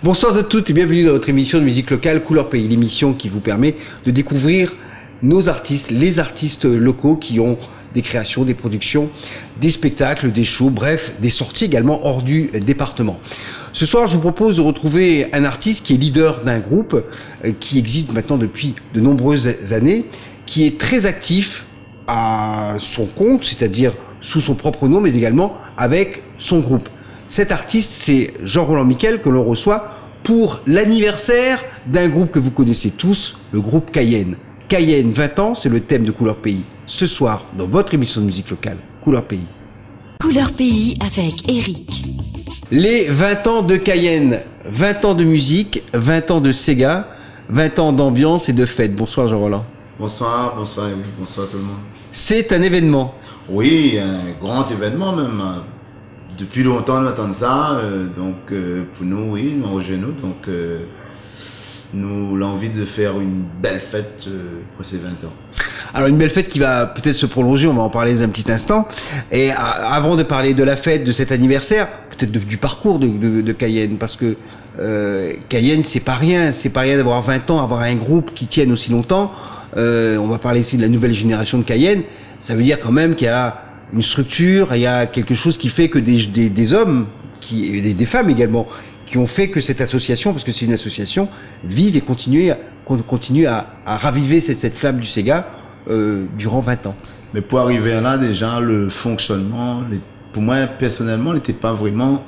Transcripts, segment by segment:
Bonsoir à toutes et bienvenue dans votre émission de musique locale Couleur Pays, l'émission qui vous permet de découvrir nos artistes, les artistes locaux qui ont des créations, des productions, des spectacles, des shows, bref, des sorties également hors du département. Ce soir, je vous propose de retrouver un artiste qui est leader d'un groupe qui existe maintenant depuis de nombreuses années, qui est très actif à son compte, c'est-à-dire sous son propre nom, mais également avec son groupe. Cet artiste, c'est Jean-Roland Miquel, que l'on reçoit pour l'anniversaire d'un groupe que vous connaissez tous, le groupe Cayenne. Cayenne, 20 ans, c'est le thème de Couleur Pays. Ce soir, dans votre émission de musique locale, Couleur Pays. Couleur Pays avec Eric. Les 20 ans de Cayenne, 20 ans de musique, 20 ans de Sega, 20 ans d'ambiance et de fête. Bonsoir Jean-Roland. Bonsoir Eric, bonsoir tout le monde. C'est un événement. Oui, un grand événement même. Depuis longtemps, nous attendons ça. Pour nous, oui, nous rejoignons. Nous l'envie de faire une belle fête pour ces 20 ans. Alors une belle fête qui va peut-être se prolonger, on va en parler un petit instant. Et avant de parler de la fête, de cet anniversaire, peut-être du parcours de Cayenne, parce que Cayenne, c'est pas rien d'avoir 20 ans, avoir un groupe qui tienne aussi longtemps. On va parler aussi de la nouvelle génération de Cayenne. Ça veut dire quand même qu'il y a une structure, il y a quelque chose qui fait que des hommes, et des femmes également, qui ont fait que cette association, parce que c'est une association, vive et continue à raviver cette flamme du Sega durant 20 ans. Mais pour arriver à là, déjà, le fonctionnement, pour moi, personnellement, n'était pas vraiment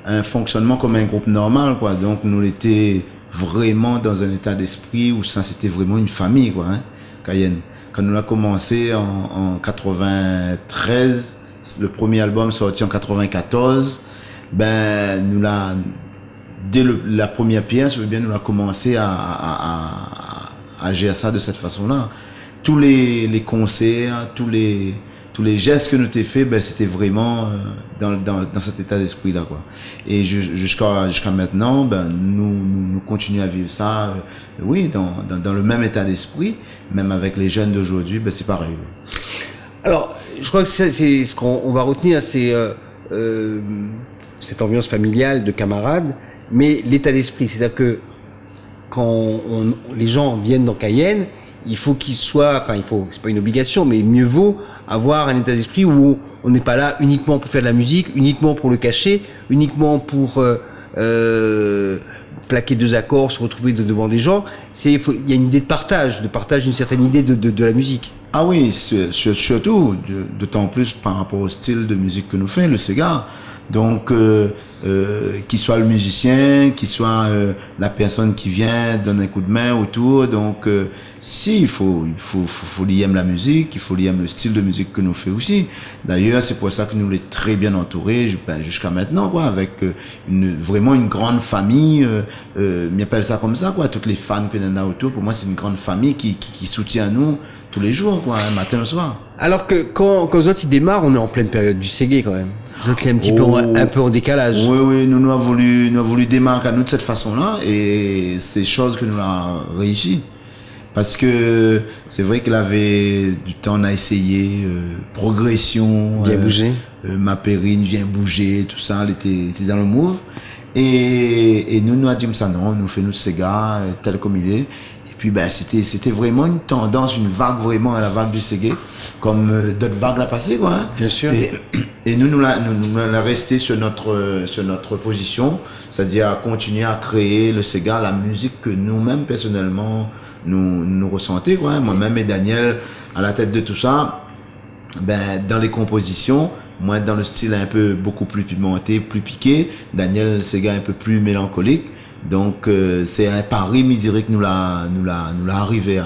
un fonctionnement comme un groupe normal, quoi. Donc, nous étions vraiment dans un état d'esprit où ça, c'était vraiment une famille, quoi, hein, Cayenne. Quand nous avons commencé en 93, le premier album sorti en 94, dès la première pièce, nous avons commencé à gérer ça de cette façon-là. Tous les concerts, tous les gestes que nous avons faits, c'était vraiment dans cet état d'esprit-là, quoi. Et jusqu'à maintenant, nous continuons à vivre ça, oui, dans le même état d'esprit, même avec les jeunes d'aujourd'hui, c'est pareil. Alors, je crois que c'est ce qu'on va retenir, c'est cette ambiance familiale de camarades, mais l'état d'esprit, c'est-à-dire que quand les gens viennent dans Cayenne, il faut qu'ils soient, c'est pas une obligation, mais mieux vaut avoir un état d'esprit où on n'est pas là uniquement pour faire de la musique, uniquement pour le cacher, uniquement pour plaquer deux accords, se retrouver devant des gens. Il y a une idée de partage une certaine idée de la musique. Ah oui, surtout, d'autant plus par rapport au style de musique que nous faisons, le Sega. Donc, qu'il soit le musicien, qu'il soit la personne qui vient donner un coup de main autour. Donc, il faut lui aimer la musique, il faut lui aimer le style de musique que nous faisons aussi. D'ailleurs, c'est pour ça que nous l'avons très bien entouré jusqu'à maintenant, quoi, avec vraiment une grande famille. M'appelle ça comme ça, quoi. Toutes les fans que nous avons autour, pour moi, c'est une grande famille qui soutient nous tous les jours, quoi, matin au soir. Alors que quand les autres ils démarrent, on est en pleine période du Ségué quand même. Vous êtes un petit peu en décalage. Oui, nous avons voulu démarquer à nous de cette façon-là, et c'est chose que nous avons réussi. Parce que c'est vrai qu'il avait du temps, on a essayé, progression. Bien bouger. Ma périne vient bouger, tout ça, elle était dans le move. Et nous avons dit ça, non, nous faisons notre Sega, tel comme il est. Et puis, c'était vraiment une tendance, une vague vraiment à la vague du Ségué, comme d'autres vagues l'ont passé, quoi. Hein. Bien sûr. Et nous l'avons resté sur notre position, c'est-à-dire à continuer à créer le Sega, la musique que nous-mêmes, personnellement, nous ressentons, quoi. Hein. Moi-même et Daniel, à la tête de tout ça, dans les compositions, moi, dans le style un peu beaucoup plus pimenté, plus piqué, Daniel, Sega un peu plus mélancolique. Donc, c'est un pari, je dirais, que nous l'a arrivé à,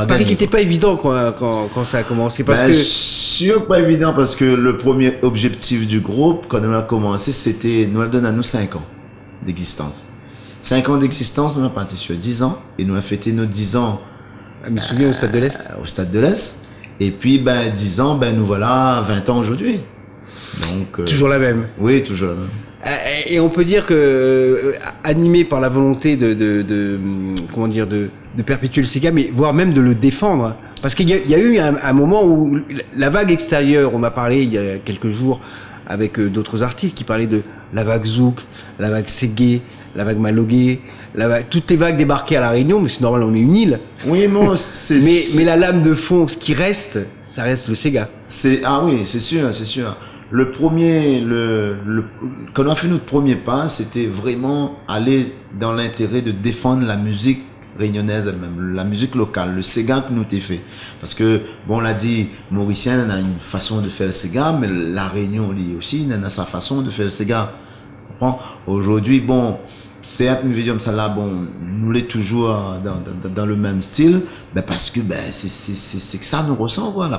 Pari qui n'était pas évident quand ça a commencé, parce que. Sûr, pas évident, parce que le premier objectif du groupe, quand on a commencé, c'était, nous donne à nous 5 ans d'existence. 5 ans d'existence, nous avons parti sur 10 ans, et nous avons fêté nos 10 ans. Je me souviens au Stade de l'Est. Au Stade de l'Est. Et puis, 10 ans, nous voilà 20 ans aujourd'hui. Donc, toujours la même. Oui, toujours la même. Et on peut dire que, animé par la volonté de perpétuer le Sega, mais voire même de le défendre, parce qu'il y a eu un moment où la vague extérieure, on a parlé il y a quelques jours avec d'autres artistes qui parlaient de la vague Zouk, la vague Ségué, la vague Malogué, toutes les vagues débarquées à La Réunion, mais c'est normal, on est une île. Oui, bon, c'est... mais la lame de fond, ce qui reste, ça reste le Sega. Ah oui, c'est sûr, c'est sûr. Le premier, quand on a fait notre premier pas, c'était vraiment aller dans l'intérêt de défendre la musique réunionnaise elle-même, la musique locale, le Sega que nous t'ai fait. Parce que, bon, on l'a dit, Mauricien on a une façon de faire le Sega, mais la Réunion, lui aussi, on a sa façon de faire le Sega. Aujourd'hui, bon, certes, une vision comme ça là, bon, nous l'est toujours dans le même style, ben parce que, ben, c'est que ça nous ressent, quoi, la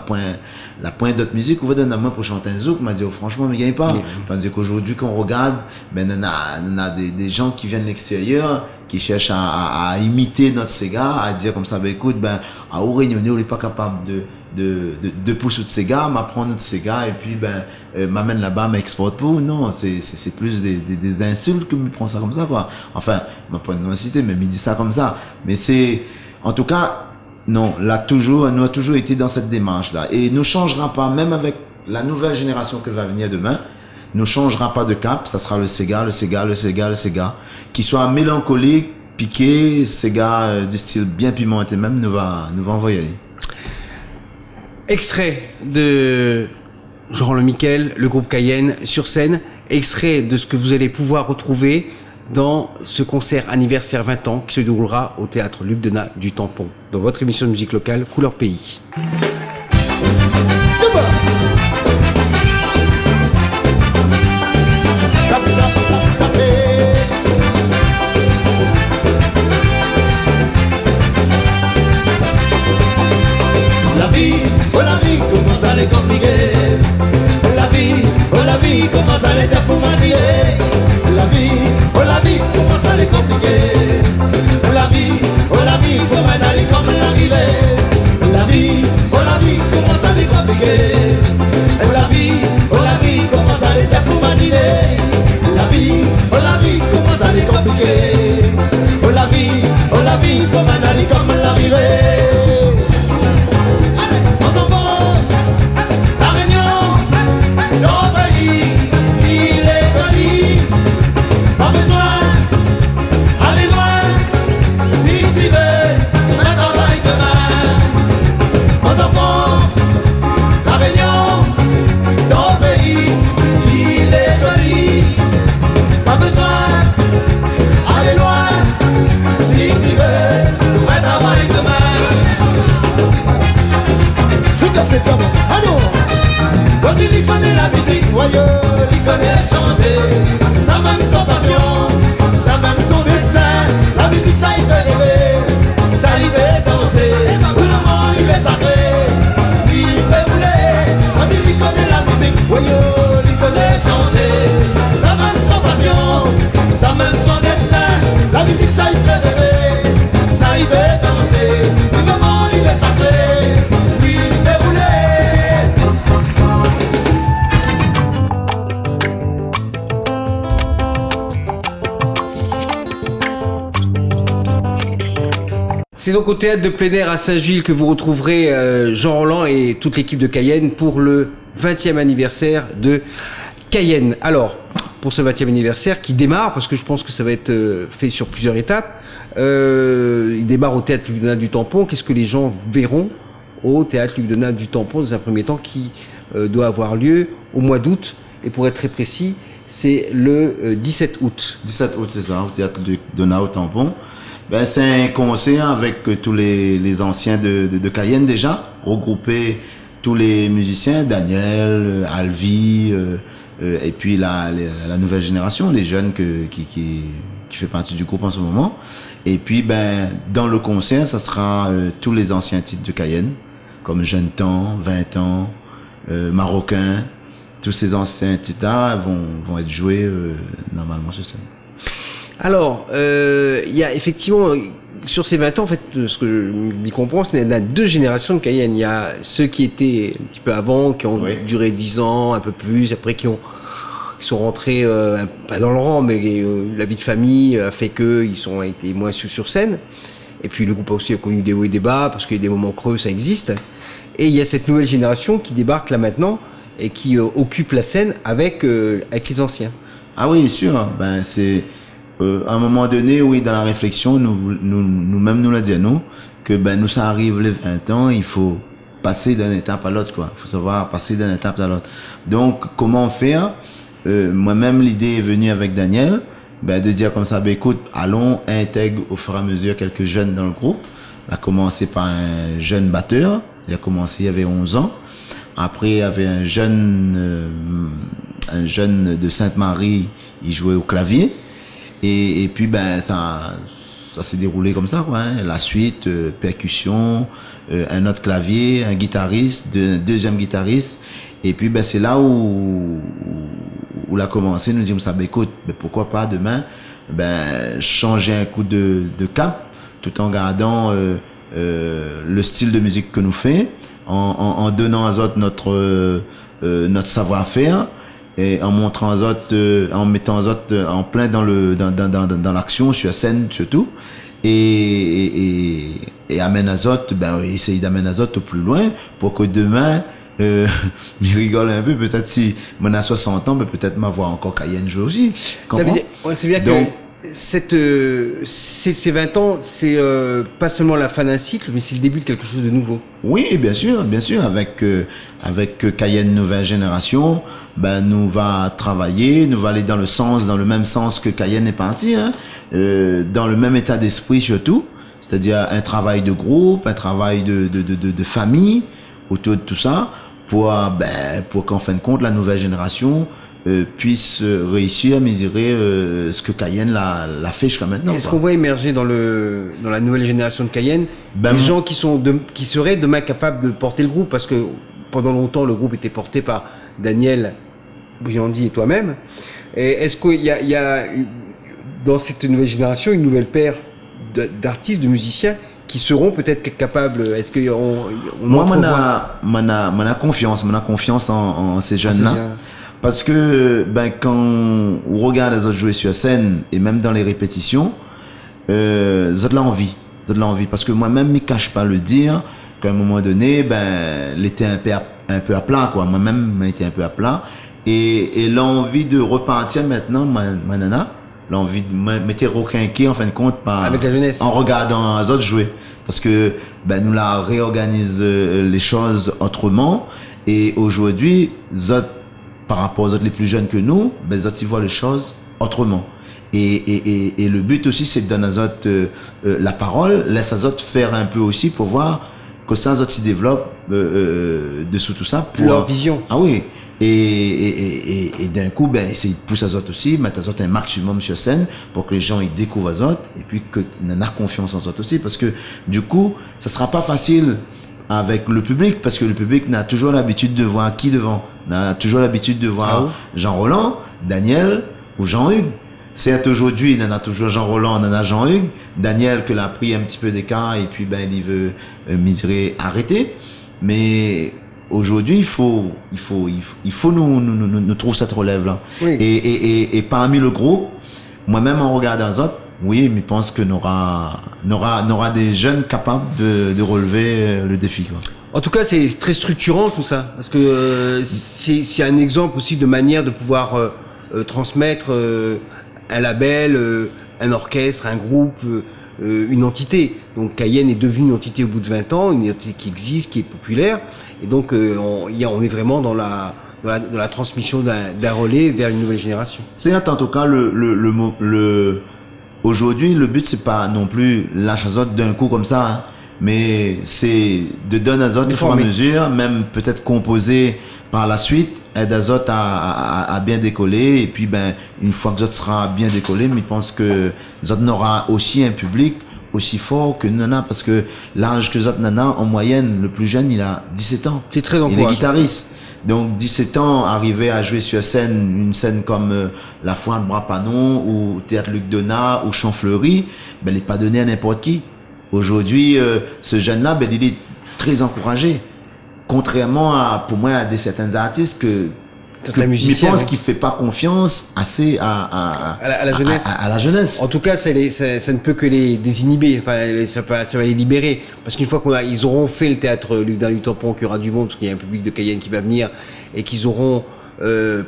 pointe d'autres musique, on va donner la main pour chanter un zouk, m'a dit, oh, franchement, mais gagne pas. Tandis qu'aujourd'hui, quand on regarde, ben, on a des gens qui viennent de l'extérieur, qui cherchent à imiter notre Sega, à dire comme ça, ben, écoute, ben, à au Réunion, on n'est pas capable de pousser de Sega, m'apprendre notre Sega, et puis, ben, m'amène là-bas, m'exporte pour. Non, c'est plus des insultes que me prend ça comme ça, quoi. Enfin, ma point de cité, mais il dit ça comme ça. Mais c'est, en tout cas, non, nous a toujours été dans cette démarche-là. Et nous changera pas, même avec la nouvelle génération qui va venir demain, nous changera pas de cap, ça sera le Sega, qui soit mélancolique, piqué, Sega du style bien pimenté même, nous va envoyer. Extrait de Jean-Le Miquel, le groupe Cayenne sur scène, extrait de ce que vous allez pouvoir retrouver dans ce concert anniversaire 20 ans qui se déroulera au théâtre Luc Denat du Tampon, dans votre émission de musique locale Couleur Pays. La vie commence à les compliquer. La vie commence à les dire pour m'arriver. La vie commence à les compliquer. La vie, faut m'en aller comme l'arrivée. La vie commence à les compliquer. La vie commence à les dire pour m'arriver. La vie commence à les compliquer. La vie, faut m'en aller comme l'arrivée. C'est comme Ano. Quand il y connaît la musique, voyeux, il connaît chanter. Ça même son passion, ça même son destin. La musique ça y fait rêver, ça y fait danser. Pour le moment il est sacré, lui il fait rouler. Quand il y connaît la musique, voyeux, il connaît chanter. Ça même son passion, ça même son destin. La musique ça y fait rêver, ça y fait danser. Pour le moment il est sacré. C'est donc au théâtre de plein air à Saint-Gilles que vous retrouverez Jean Roland et toute l'équipe de Cayenne pour le 20e anniversaire de Cayenne. Alors, pour ce 20e anniversaire qui démarre, parce que je pense que ça va être fait sur plusieurs étapes, il démarre au théâtre Luc Denat du Tampon. Qu'est-ce que les gens verront au théâtre Luc Denat du Tampon dans un premier temps qui doit avoir lieu au mois d'août? Et pour être très précis, c'est le 17 août. 17 août, c'est ça, au théâtre Luc Denat au Tampon. Ben, c'est un concert avec tous les anciens de Cayenne déjà, regrouper tous les musiciens, Daniel, Alvi, et puis la nouvelle génération, les jeunes qui fait partie du groupe en ce moment. Et puis, ben, dans le concert, ça sera tous les anciens titres de Cayenne, comme Jeune Temps, 20 ans, Marocain. Tous ces anciens titres vont être joués normalement sur scène. Alors, il y a effectivement, sur ces 20 ans, en fait, ce que je m'y comprends, c'est qu'il y a deux générations de Cayenne. Il y a ceux qui étaient un petit peu avant, qui ont duré 10 ans, un peu plus, après qui sont rentrés, pas dans le rang, mais la vie de famille a fait qu'ils ont été moins sur scène. Et puis le groupe a aussi connu des hauts et des bas, parce qu'il y a des moments creux, ça existe. Et il y a cette nouvelle génération qui débarque là maintenant, et qui occupe la scène avec les anciens. Ah oui, sûr. Ben, à un moment donné, oui, dans la réflexion, nous-mêmes nous l'a dit à nous, que ben nous ça arrive les 20 ans, il faut passer d'une étape à l'autre, quoi. Il faut savoir passer d'une étape à l'autre. Donc, comment faire? Moi-même, l'idée est venue avec Daniel, ben, de dire comme ça, ben, écoute, allons intègre au fur et à mesure quelques jeunes dans le groupe. Il a commencé par un jeune batteur. Il a commencé, il avait 11 ans. Après, il y avait un jeune de Sainte-Marie, il jouait au clavier. Et puis, ben, ça s'est déroulé comme ça, quoi, hein. La suite, percussion, un autre clavier, un guitariste, deuxième guitariste. Et puis, ben, c'est là où il a commencé, nous disons ça, ben, écoute, ben, pourquoi pas demain, ben, changer un coup de cap, tout en gardant, le style de musique que nous fait, en donnant aux autres notre savoir-faire, et en montrant aux autres, en mettant aux autres en plein dans l'action, sur la scène surtout, et amène aux autres, ben, essayer d'amener aux autres au plus loin, pour que demain, je rigole un peu, peut-être si on a 60 ans, ben, peut-être m'avoir encore Cayenne jouer aussi. Ça veut dire, ouais, c'est bien donc, que ces 20 ans, c'est pas seulement la fin d'un cycle, mais c'est le début de quelque chose de nouveau. oui, bien sûr, avec Cayenne Nouvelle Génération, ben, nous va travailler, nous va aller dans le même sens que Cayenne est parti, hein, dans le même état d'esprit surtout, c'est-à-dire un travail de groupe, un travail de famille, autour de tout ça, pour qu'en fin de compte, la nouvelle génération puisse réussir à mesurer ce que Cayenne l'a fait jusqu'à maintenant. Est-ce qu'on voit émerger dans la nouvelle génération de Cayenne des gens qui seraient demain capables de porter le groupe? Parce que pendant longtemps, le groupe était porté par Daniel, Briandy et toi-même. Et est-ce qu'il y a dans cette nouvelle génération une nouvelle paire d'artistes, de musiciens qui seront peut-être capables? Est-ce qu'on moi, on a confiance en ces jeunes-là. Parce que, ben, quand on regarde les autres jouer sur scène, et même dans les répétitions, j'ai de l'envie. Parce que moi-même, je ne cache pas le dire, qu'à un moment donné, ben, l'été un peu à plat, quoi. Moi-même, j'étais un peu à plat. Et l'envie de repartir maintenant, ma nana, l'envie de m'être requinqué, en fin de compte, avec la jeunesse, en regardant les autres jouer. Parce que, ben, nous la réorganise les choses autrement. Et aujourd'hui, par rapport aux autres les plus jeunes que nous, ben, les autres, ils voient les choses autrement. Et le but aussi, c'est de donner aux autres la parole, laisse aux autres faire un peu aussi pour voir que ça, les autres s'y développent dessous tout ça. Pour leur vision. Ah oui. Et d'un coup, ben, essayer de pousser aux autres aussi, mettre aux autres un maximum sur scène pour que les gens ils découvrent aux autres et puis qu'ils en aient confiance en eux aussi. Parce que du coup, ça sera pas facile avec le public, parce que le public n'a toujours l'habitude de voir qui devant. On a toujours l'habitude de voir Jean Roland, Daniel ou Jean-Hugues. Certes, aujourd'hui, il en a toujours Jean Roland, on en a Jean-Hugues. Daniel, que l'a pris un petit peu d'écart et puis, ben, il veut, miser, arrêter. Mais aujourd'hui, il faut nous trouver cette relève-là. Oui. Et parmi le groupe, moi-même, en regardant les autres, oui, mais je pense que n'aura des jeunes capables de relever le défi, quoi. En tout cas, c'est très structurant tout ça, parce que c'est un exemple aussi de manière de pouvoir transmettre un label, un orchestre, un groupe, une entité. Donc Cayenne est devenue une entité au bout de 20 ans, une entité qui existe, qui est populaire, et donc on est vraiment dans la transmission d'un relais vers une nouvelle génération. C'est en tout cas aujourd'hui, le but c'est pas non plus lâcher les autres d'un coup comme ça, hein, mais c'est de donner aux autres au fur et à mesure, même peut-être composer par la suite, aider les autres à bien décoller, et puis ben une fois que les autres sera bien décollé, mais je pense que les autres n'aura aussi un public aussi fort que Nana, parce que l'âge que les autres Nana, en moyenne, le plus jeune, il a 17 ans. C'est très encourageant. Il est guitariste. Donc 17 ans, arriver à jouer sur scène, une scène comme La Foire de Brapanon ou Théâtre Luc Donat ou Champfleury, ben, il n'est pas donné à n'importe qui. Aujourd'hui, ce jeune-là, ben, il est très encouragé. Contrairement pour moi, à certains artistes que je pense qu'il fait pas confiance assez à la jeunesse. À la jeunesse. En tout cas, ça ne peut que les désinhiber. Enfin, ça va les libérer. Parce qu'une fois ils auront fait le théâtre Luc du Tampon, qu'il y aura du monde, parce qu'il y a un public de Cayenne qui va venir, et qu'ils auront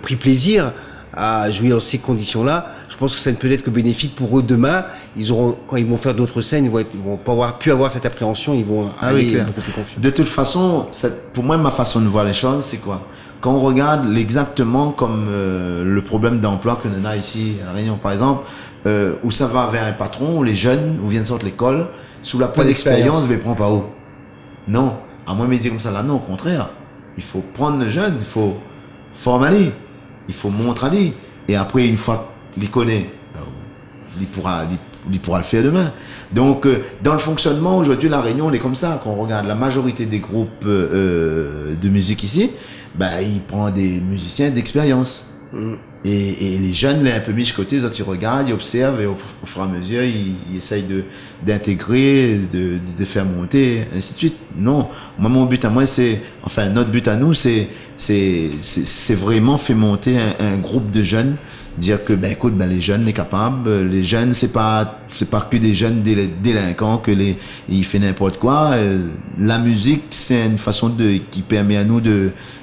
pris plaisir à jouer dans ces conditions-là, je pense que ça ne peut être que bénéfique pour eux demain. Ils auront, quand ils vont faire d'autres scènes, ils vont pas avoir cette appréhension, ils vont aller clair. beaucoup plus confiants. De toute façon, pour moi, ma façon de voir les choses, c'est quoi? Quand on regarde exactement comme le problème d'emploi que l'on a ici à La Réunion, par exemple, où ça va vers un patron, où les jeunes, où viennent sortir de l'école, sous la peine d'expérience, mais prend pas où? Non. À moins de me dire comme ça, là, non, au contraire. Il faut prendre le jeune, il faut former lui, il faut montrer lui. Et après, une fois qu'il connaît, il pourra le faire demain. Donc, dans le fonctionnement, aujourd'hui, La Réunion, on est comme ça. Quand on regarde la majorité des groupes de musique ici, ils prennent des musiciens d'expérience. Et les jeunes, là, un peu mis de côté, ils regardent, ils observent, et au fur et à mesure, ils essayent d'intégrer, de faire monter, ainsi de suite. Non. Moi, mon but à moi, notre but à nous, c'est vraiment faire monter un groupe de jeunes, dire que, écoute, les jeunes, les capables, les jeunes, c'est pas que des jeunes délinquants, ils font n'importe quoi. La musique, c'est une façon qui permet à nous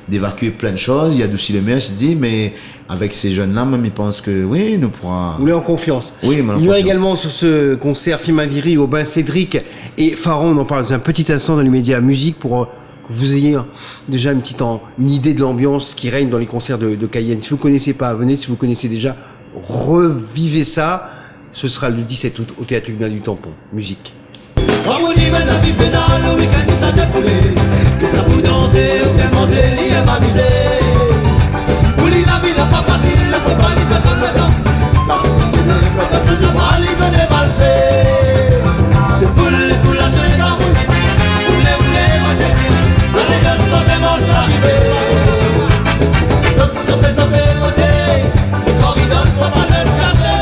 d'évacuer plein de choses. Il y a d'où le maire se dit, mais avec ces jeunes-là, même ils pensent que oui, nous pourrons. Vous voulez en confiance. Oui, il y aura également sur ce concert Firmin-Viry, Aubin, Cédric et Pharaon. On en parle dans un petit instant dans les médias musique pour que vous ayez déjà une idée de l'ambiance qui règne dans les concerts de Cayenne. Si vous connaissez pas, venez. Si vous connaissez déjà, revivez ça. Ce sera le 17 août au Théâtre Hugues du Tampon. Musique. Quand on y va la vie pénale, le week-end il s'est défoulé. Que ça vous danser ou bien manger, l'y est m'amuser. Pour l'y la vie, la pas facile, la faut pas l'y perdre le temps. Comme si tu n'es pas personne, la pas l'y venait valser. Les foules la tuer quand vous voulez monter. Ça c'est que ce temps c'est mange d'arriver. Sautez, monter. Le corridor, faut pas l'escalader.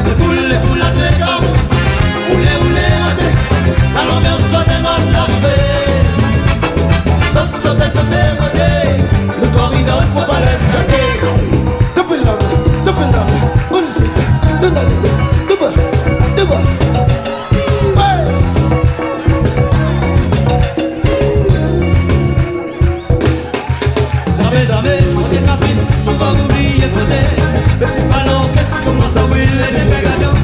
Les foules la tuer quand vous voulez monter. Ça l'ambiance quand c'est mange d'arriver. Sautez, monter. Le corridor, faut pas l'escalader. Depuis là, on le sait. De bas. Jamais, on est capine, on va oublier peut-être. Petit ballon, qu'est-ce qu'on commence à oublier les pégations.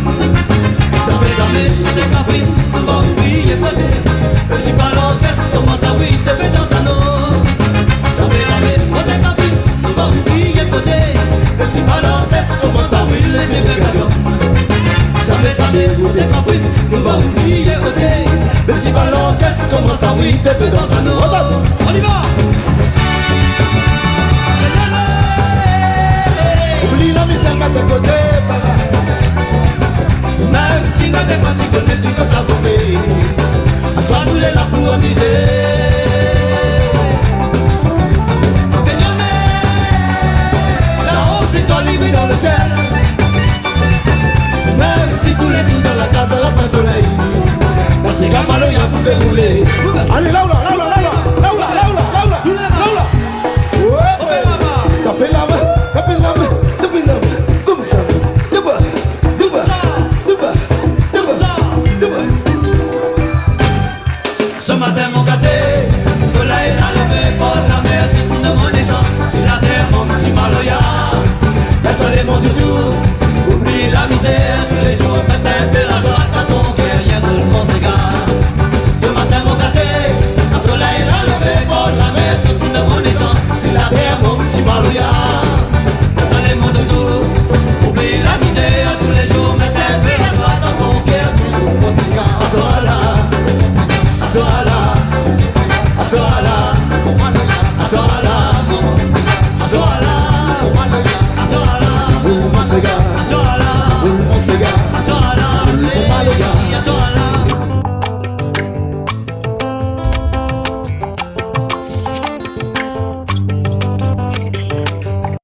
Jamais, on est capine, on va oublier peut-être. Petit ballon, qu'est-ce qu'on commence à oublier des pédants à nous. Jamais, on est capine, on va oublier peut-être. Petit ballon, qu'est-ce qu'on commence à oublier les pégations. Jamais, on est capine, on va oublier peut-être. Petit ballon, qu'est-ce qu'on commence à oublier des pédants à nous. On y va. Oublie la misère, mets de côté, papa. Même si nous t'es fatigué, on est dit que ça vous fait. Assois-nous les là pour amuser. Là-haut, c'est toi libre dans le ciel. Même si tous les jours dans la case, elle a pas soleil. Dans ces gamins-là, il y a pour faire rouler. Allez, là où là. Ouais, tapez la main. Comme ça. Debout. Ce matin, mon gâté, soleil a levé pour la mer qui tourne mon descend. Si la terre, mon petit maloya, laisse aller mon doudou. Oublie la misère, tous les jours, matin, fais la joie, t'as ton cœur, rien de mon cigare. Ce matin, mon gâté, le soleil a levé pour la mer qui tourne mon descend. Si la terre, mon petit maloya, laisse aller mon doudou. Oublie la misère, tous les jours, matin, fais la joie, t'as ton cœur, rien de mon cigare.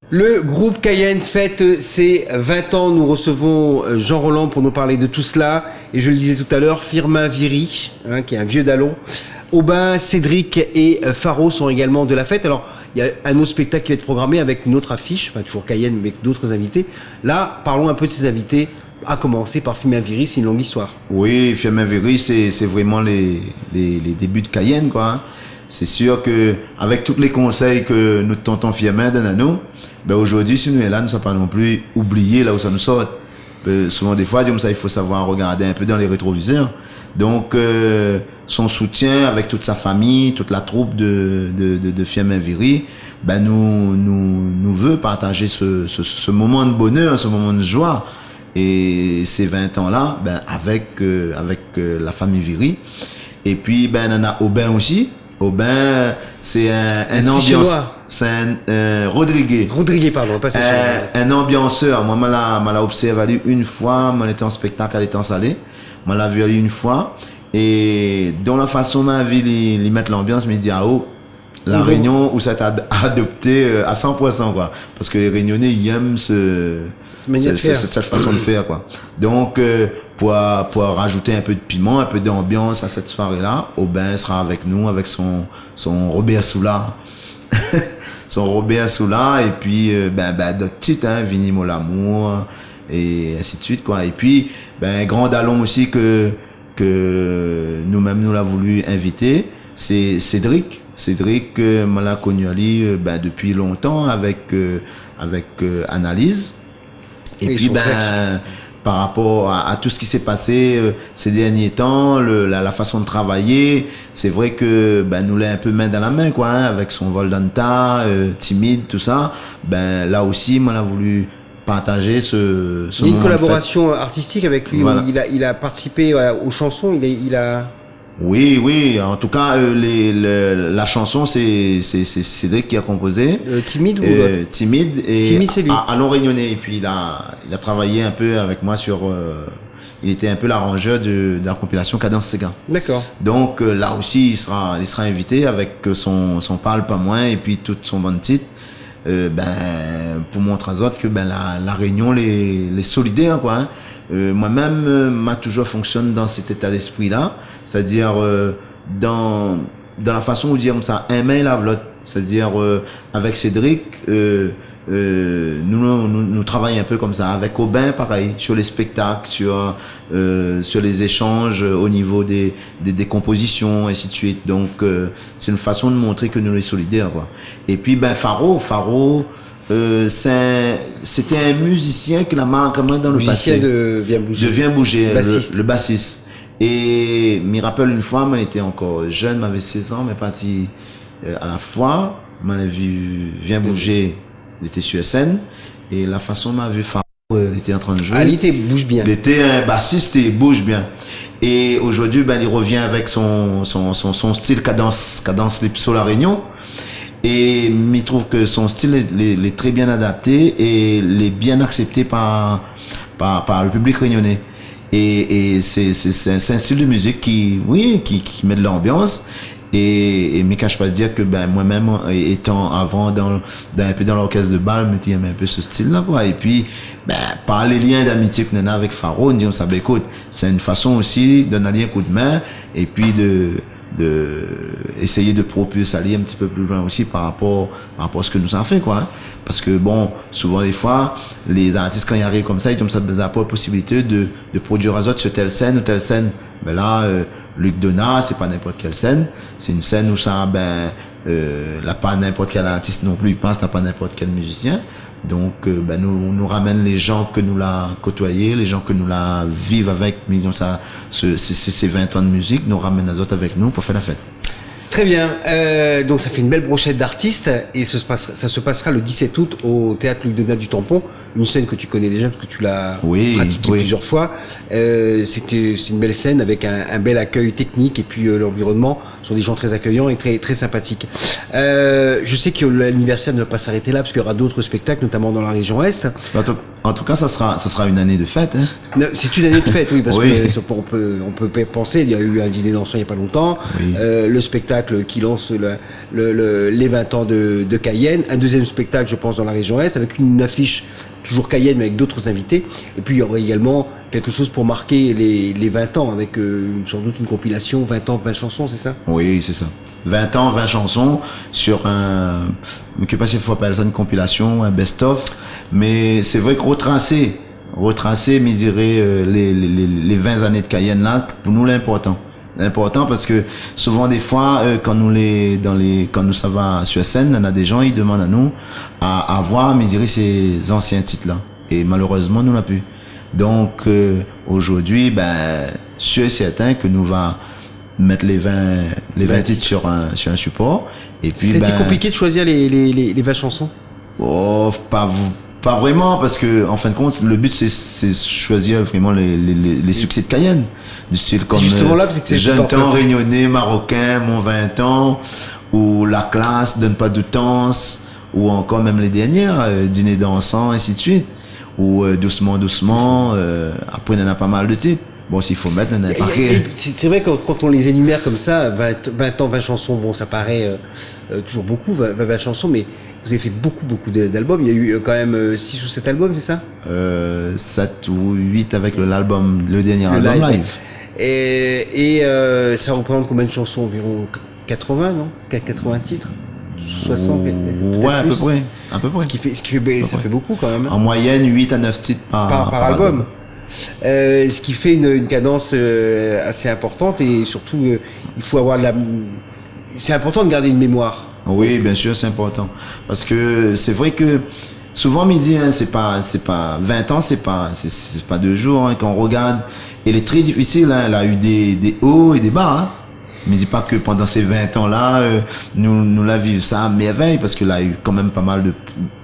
Le groupe Cayenne fête ses 20 ans. Nous recevons Jean Roland pour nous parler de tout cela. Et je le disais tout à l'heure, Firmin-Viry, qui est un vieux dallon. Aubin, Cédric et Pharaon sont également de la fête. Alors, il y a un autre spectacle qui va être programmé avec une autre affiche, enfin toujours Cayenne, mais avec d'autres invités. Là, parlons un peu de ces invités, à commencer par Firmin-Viry, c'est une longue histoire. Oui, Firmin-Viry, c'est vraiment les débuts de Cayenne, quoi. c'est sûr que avec tous les conseils que notre tonton Firmin donne à nous, ben aujourd'hui, si nous est là, nous ne sommes pas non plus oubliés là où ça nous sort. Souvent des fois, comme ça, il faut savoir regarder un peu dans les rétroviseurs. Donc, son soutien avec toute sa famille, toute la troupe de Firmin Viry, ben nous veut partager ce moment de bonheur, ce moment de joie. Et ces 20 ans-là, ben avec la famille Viry. Et puis, ben, on a Aubin aussi. Aubin, c'est un ambiance. C'est un Rodriguez. Rodriguez, pardon, pas un ambianceur. Moi, je l'ai observé une fois. Je était en spectacle à l'étang salé. Je l'ai vu aller une fois. Et dans la façon dont je lui mettre l'ambiance, je me dis, ah oh, la Réunion, où ça t'a adopté à 100%, quoi. Parce que les Réunionnais, ils aiment cette façon de faire, quoi. Donc, pour rajouter un peu de piment, un peu d'ambiance à cette soirée-là, Aubin sera avec nous, avec son Robert Soula. Son Robert Soula, et puis, d'autres titres, hein, Vinimo l'amour, et ainsi de suite, quoi. Et puis, grand Dallon aussi que nous-mêmes, nous l'a voulu inviter, c'est Cédric. Cédric, moi l'a connu depuis longtemps avec Analyse. Et puis par rapport à tout ce qui s'est passé ces derniers temps, la façon de travailler, c'est vrai que nous l'a un peu main dans la main, quoi, hein, avec son Voldanta, timide, tout ça. Là aussi, moi l'a voulu partager ce il y a une collaboration artistique avec lui. Voilà. Il a participé aux chansons. Il a Oui, en tout cas, la chanson, c'est Cédric qui a composé. Timide ou Timide, et Timide, c'est lui. À Long Réunionnais. Et puis il a travaillé un peu avec moi sur. Il était un peu l'arrangeur de la compilation Cadence Sega. D'accord. Donc là aussi, il sera invité avec son Parle pas moins et puis tout son bon titre. Pour montrer aux autres que la Réunion les solidaire, quoi, hein. Moi-même m'a toujours fonctionné dans cet état d'esprit là, c'est-à-dire dans la façon où dire comme ça, un main lave l'autre, c'est-à-dire avec Cédric nous travaillons un peu comme ça, avec Aubin pareil, sur les spectacles, sur les échanges au niveau des compositions, ainsi de suite. Donc c'est une façon de montrer que nous les solidaires, quoi. Et puis Faro c'était un musicien qui l'a marqué dans le passé. De Viens Bouger, le bassiste. Et me rappelle une fois, moi j'étais encore jeune, j'avais 16 ans, mais parti à la fois, m'avait vu Viens Bouger, il était sur scène, et la façon m'a vu Faro, il était en train de jouer. Il était bouge bien. Il était un bassiste et bouge bien. Et aujourd'hui, il revient avec son style cadence Lipso La Réunion. Et il trouve que son style est très bien adapté et il est bien accepté par le public réunionnais. Et c'est un style de musique qui met de l'ambiance. Et me cache pas de dire que moi-même, étant avant un peu dans l'orchestre de bal, je aimais un peu ce style-là, quoi. Et puis, par les liens d'amitié que nous avons avec Faro, nous disons ça, écoute, c'est une façon aussi de donner un coup de main et puis de essayer de propulser aller un petit peu plus loin aussi par rapport à ce que nous avons fait, quoi, hein. Parce que souvent des fois les artistes quand ils arrivent comme ça, ils ont pas la possibilité de produire un autre sur telle scène ou telle scène. Là Luc Donat, c'est pas n'importe quelle scène, c'est une scène où ça là pas n'importe quel artiste non plus, il pense pas n'importe quel musicien. Donc nous ramène les gens que nous l'a côtoyé, les gens que nous l'a vivent avec, disons ça, ces 20 ans de musique, nous ramènent les autres avec nous pour faire la fête. Très bien, donc ça fait une belle brochette d'artistes et ça se passera le 17 août au Théâtre Luc Donat du Tampon, une scène que tu connais déjà parce que tu l'as pratiquée plusieurs fois. C'est une belle scène avec un bel accueil technique et puis l'environnement sont des gens très accueillants et très très sympathiques. Je sais que l'anniversaire ne va pas s'arrêter là parce qu'il y aura d'autres spectacles, notamment dans la région Est. En tout cas, ça sera une année de fête, hein. C'est une année de fête, oui, parce que on peut penser, il y a eu un dîner dansant il n'y a pas longtemps, le spectacle qui lance les 20 ans de Cayenne, un deuxième spectacle, je pense, dans la région Est, avec une affiche toujours Cayenne, mais avec d'autres invités, et puis il y aura également quelque chose pour marquer les 20 ans, avec sans doute une compilation, 20 ans, 20 chansons, c'est ça? Oui, c'est ça. 20 ans, 20 chansons sur je ne sais pas s'il faut appeler ça une compilation, un best-of, mais c'est vrai que retracer, mais je dirais, les 20 années de Cayenne là, pour nous l'important. Important parce que souvent des fois quand nous ça va sur scène, on a des gens ils demandent à nous à voir mais dirais ces anciens titres là et malheureusement nous n'a plus. Donc aujourd'hui sûr et certain que nous va mettre les 20 titres sur un support et puis c'était compliqué de choisir les 20 chansons. Oh, pas vraiment parce que en fin de compte le but c'est choisir vraiment les succès de Cayenne du style comme Jeune Temps Réunionnais Marocain Mon 20 ans ou La Classe Donne pas doutances ou encore même les dernières Dîner dansant ainsi de suite ou Doucement après il y en a pas mal de titres. Bon, s'il faut mettre, on a pas rien. C'est vrai que quand on les énumère comme ça, 20 ans, 20 chansons, bon, ça paraît toujours beaucoup, 20 chansons, mais vous avez fait beaucoup d'albums. Il y a eu quand même 6 ou 7 albums, c'est ça 7 ou 8 avec le dernier album live. Et ça représente combien de chansons? Environ 80, non 80 titres 60 ouais, à peu près. Ce qui fait ça fait beaucoup quand même. En moyenne, 8 à 9 titres par album. Ce qui fait une cadence assez importante et surtout il faut avoir c'est important de garder une mémoire. Oui, bien sûr, c'est important parce que c'est vrai que souvent midi c'est pas 20 ans, c'est pas 2 jours quand on regarde et il est très difficile elle a eu des hauts et des bas mais dis pas que pendant ces 20 ans là nous la vivons ça à merveille parce qu'il a eu quand même pas mal de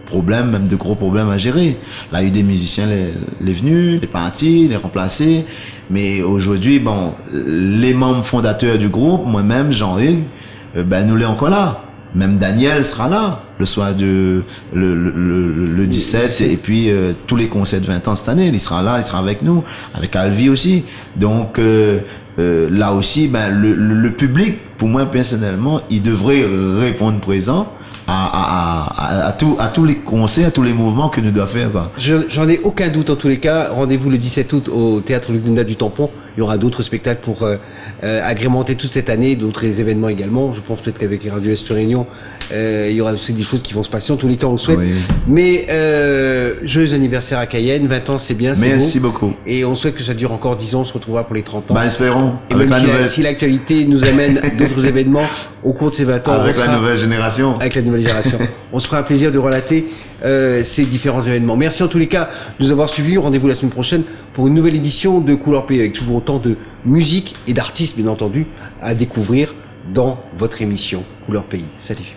problèmes, même de gros problèmes à gérer. Là, il y a eu des musiciens, les venus, les partis, les remplacés. Mais aujourd'hui, les membres fondateurs du groupe, moi-même, Jean-Hugues, nous l'est encore là. Même Daniel sera là le soir le 17 et puis tous les concerts de 20 ans cette année, il sera là, il sera avec nous, avec Alvi aussi. Donc là aussi, le public, pour moi personnellement, il devrait répondre présent à tous les concerts, à tous les mouvements que nous devons faire. J'en ai aucun doute en tous les cas. Rendez-vous le 17 août au Théâtre Lugunda du Tampon. Il y aura d'autres spectacles pour agrémenter toute cette année, d'autres événements également. Je pense peut-être qu'avec les radios Est Réunion, il y aura aussi des choses qui vont se passer. En tous les cas, on le souhaite. Oui. Mais joyeux anniversaire à Cayenne. 20 ans, c'est bien, c'est Merci beau. beaucoup. Et on souhaite que ça dure encore 10 ans. On se retrouvera pour les 30 ans. Espérons. Et même si l'actualité nous amène d'autres événements au cours de ces 20 ans. Avec la nouvelle génération. Avec la nouvelle génération. On se fera un plaisir de relater ces différents événements. Merci en tous les cas de nous avoir suivis. Rendez-vous la semaine prochaine pour une nouvelle édition de Couleur Pays avec toujours autant de musique et d'artistes, bien entendu, à découvrir dans votre émission Couleur Pays. Salut.